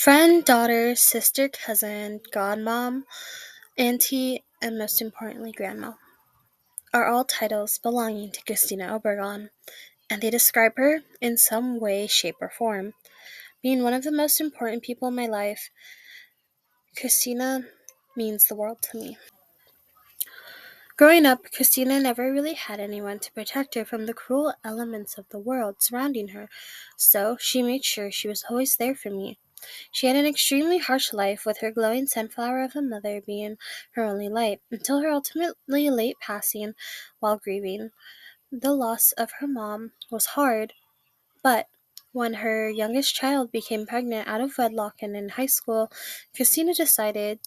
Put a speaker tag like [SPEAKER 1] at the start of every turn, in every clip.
[SPEAKER 1] Friend, daughter, sister, cousin, godmom, auntie, and most importantly, grandma are all titles belonging to Christina Obregon, and they describe her in some way, shape, or form. Being one of the most important people in my life, Christina means the world to me. Growing up, Christina never really had anyone to protect her from the cruel elements of the world surrounding her, so she made sure she was always there for me. She had an extremely harsh life, with her glowing sunflower of a mother being her only light, until her ultimately late passing while grieving. The loss of her mom was hard, but when her youngest child became pregnant out of wedlock and in high school, Christina decided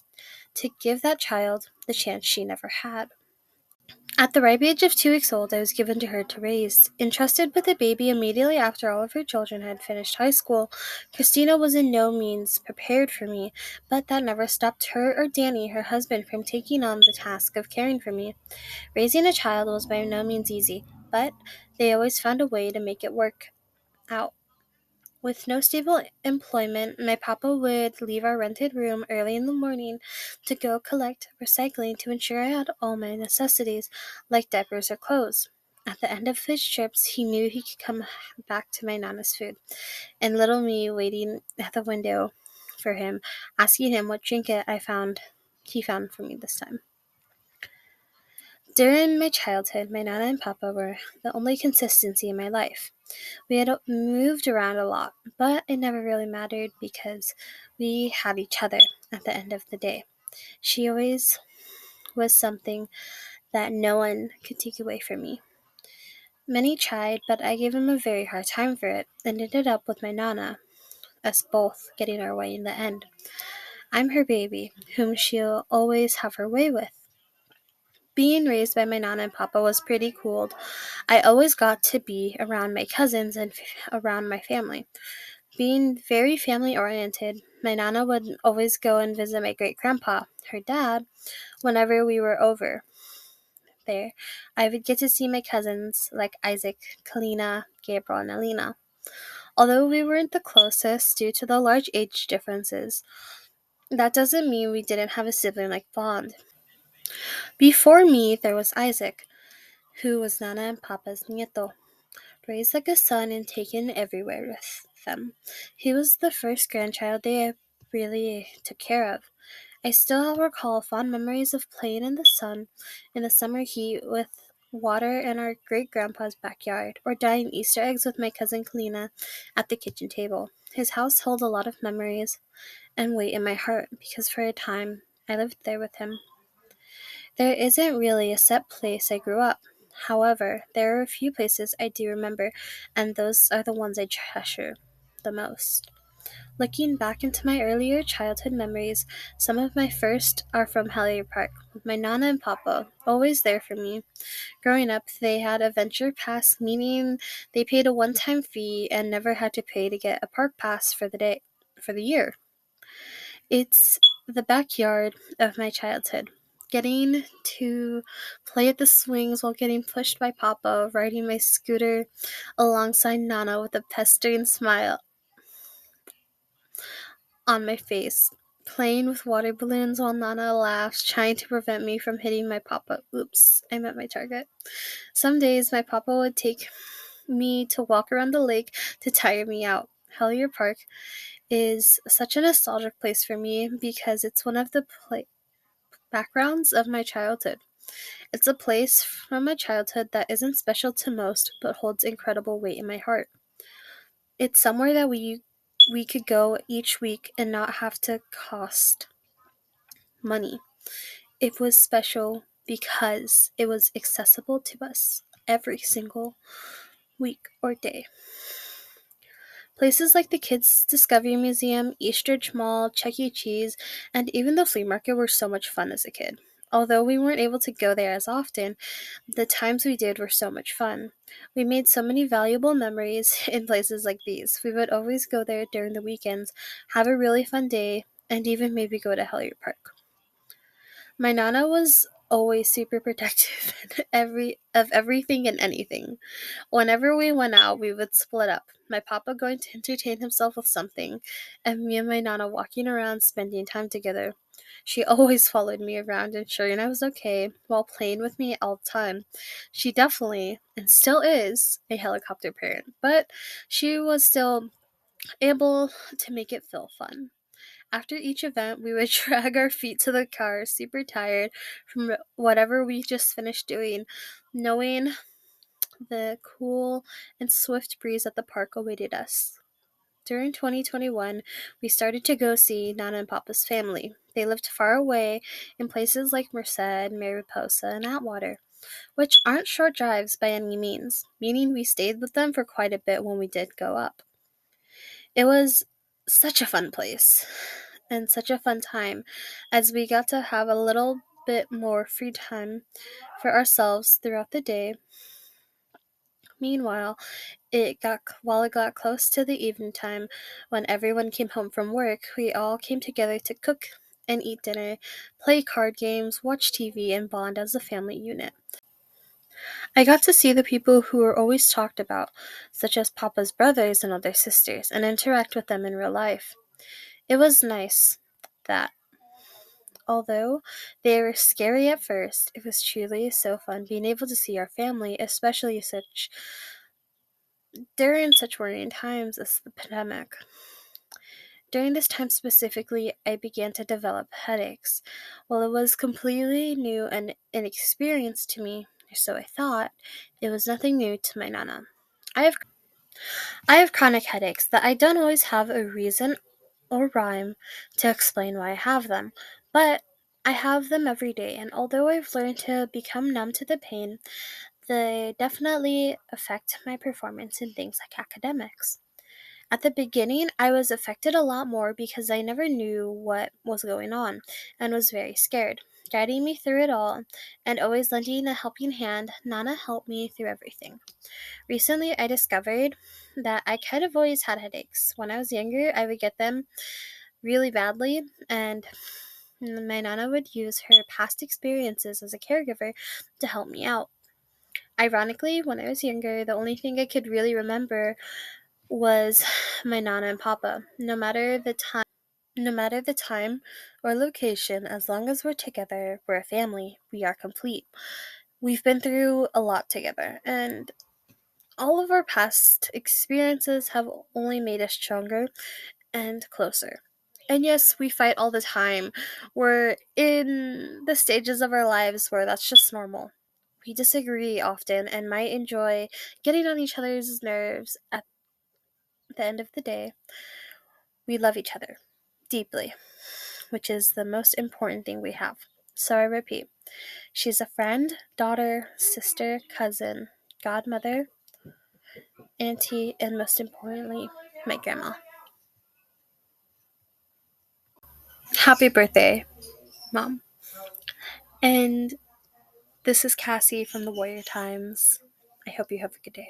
[SPEAKER 1] to give that child the chance she never had. At the ripe age of 2 weeks old, I was given to her to raise. Entrusted with the baby immediately after all of her children had finished high school, Christina was in no means prepared for me, but that never stopped her or Danny, her husband, from taking on the task of caring for me. Raising a child was by no means easy, but they always found a way to make it work out. With no stable employment, my papa would leave our rented room early in the morning to go collect recycling to ensure I had all my necessities, like diapers or clothes. At the end of his trips, he knew he could come back to my Nana's food, and little me waiting at the window for him, asking him what trinket he found for me this time. During my childhood, my Nana and Papa were the only consistency in my life. We had moved around a lot, but it never really mattered because we had each other at the end of the day. She always was something that no one could take away from me. Many tried, but I gave them a very hard time for it and ended up with my Nana, us both getting our way in the end. I'm her baby, whom she'll always have her way with. Being raised by my Nana and Papa was pretty cool. I always got to be around my cousins and around my family. Being very family-oriented, my Nana would always go and visit my great-grandpa, her dad, whenever we were over there. I would get to see my cousins like Isaac, Kalina, Gabriel, and Alina. Although we weren't the closest due to the large age differences, that doesn't mean we didn't have a sibling-like bond. Before me, there was Isaac, who was Nana and Papa's nieto, raised like a son and taken everywhere with them. He was the first grandchild they really took care of. I still recall fond memories of playing in the sun in the summer heat with water in our great-grandpa's backyard, or dyeing Easter eggs with my cousin Kalina at the kitchen table. His house held a lot of memories and weight in my heart because for a time I lived there with him. There isn't really a set place I grew up. However, there are a few places I do remember, and those are the ones I treasure the most. Looking back into my earlier childhood memories, some of my first are from Hellier Park, with my Nana and Papa, always there for me. Growing up, they had a venture pass, meaning they paid a one-time fee and never had to pay to get a park pass for the year. It's the backyard of my childhood. Getting to play at the swings while getting pushed by Papa, riding my scooter alongside Nana with a pestering smile on my face, playing with water balloons while Nana laughs, trying to prevent me from hitting my Papa. Oops, I met my target. Some days my Papa would take me to walk around the lake to tire me out. Hellier Park is such a nostalgic place for me because it's one of the backgrounds of my childhood. It's a place from my childhood that isn't special to most, but holds incredible weight in my heart. It's somewhere that we could go each week and not have to cost money. It was special because it was accessible to us every single week or day. Places like the Kids Discovery Museum, Eastridge Mall, Chuck E. Cheese, and even the flea market were so much fun as a kid. Although we weren't able to go there as often, the times we did were so much fun. We made so many valuable memories in places like these. We would always go there during the weekends, have a really fun day, and even maybe go to Hellier Park. My Nana was always super protective of everything and anything. Whenever we went out, we would split up. My papa going to entertain himself with something, and me and my nana walking around spending time together. She always followed me around, ensuring I was okay while playing with me all the time. She definitely, and still is, a helicopter parent, but she was still able to make it feel fun. After each event, we would drag our feet to the car, super tired from whatever we just finished doing, knowing the cool and swift breeze at the park awaited us. During 2021, we started to go see Nana and Papa's family. They lived far away in places like Merced, Mariposa, and Atwater, which aren't short drives by any means, meaning we stayed with them for quite a bit when we did go up. It was such a fun place and such a fun time as we got to have a little bit more free time for ourselves throughout the day. Meanwhile, while it got close to the evening time when everyone came home from work, we all came together to cook and eat dinner, play card games, watch TV, and bond as a family unit. I got to see the people who were always talked about, such as Papa's brothers and other sisters, and interact with them in real life. It was nice that, although they were scary at first, it was truly so fun being able to see our family, especially during such worrying times as the pandemic. During this time specifically, I began to develop headaches. While it was completely new and inexperienced to me, or so I thought, it was nothing new to my nana. I have I have chronic headaches that I don't always have a reason or rhyme to explain why I have them, but I have them every day, and although I've learned to become numb to the pain, they definitely affect my performance in things like academics. At the beginning, I was affected a lot more because I never knew what was going on and was very scared. Guiding me through it all and always lending a helping hand, Nana helped me through everything. Recently, I discovered that I kind of always had headaches. When I was younger, I would get them really badly, and my Nana would use her past experiences as a caregiver to help me out. Ironically, when I was younger, the only thing I could really remember was my Nana and Papa. No matter the time or location, as long as we're together, we're a family. We are complete. We've been through a lot together, and all of our past experiences have only made us stronger and closer. And yes, we fight all the time. We're in the stages of our lives where that's just normal. We disagree often and might enjoy getting on each other's nerves. At the end of the day, we love each other deeply, which is the most important thing we have. So I repeat, she's a friend, daughter, sister, cousin, godmother, auntie, and most importantly, my grandma. Happy birthday, Mom. And this is Kassie from the Warrior Times. I hope you have a good day.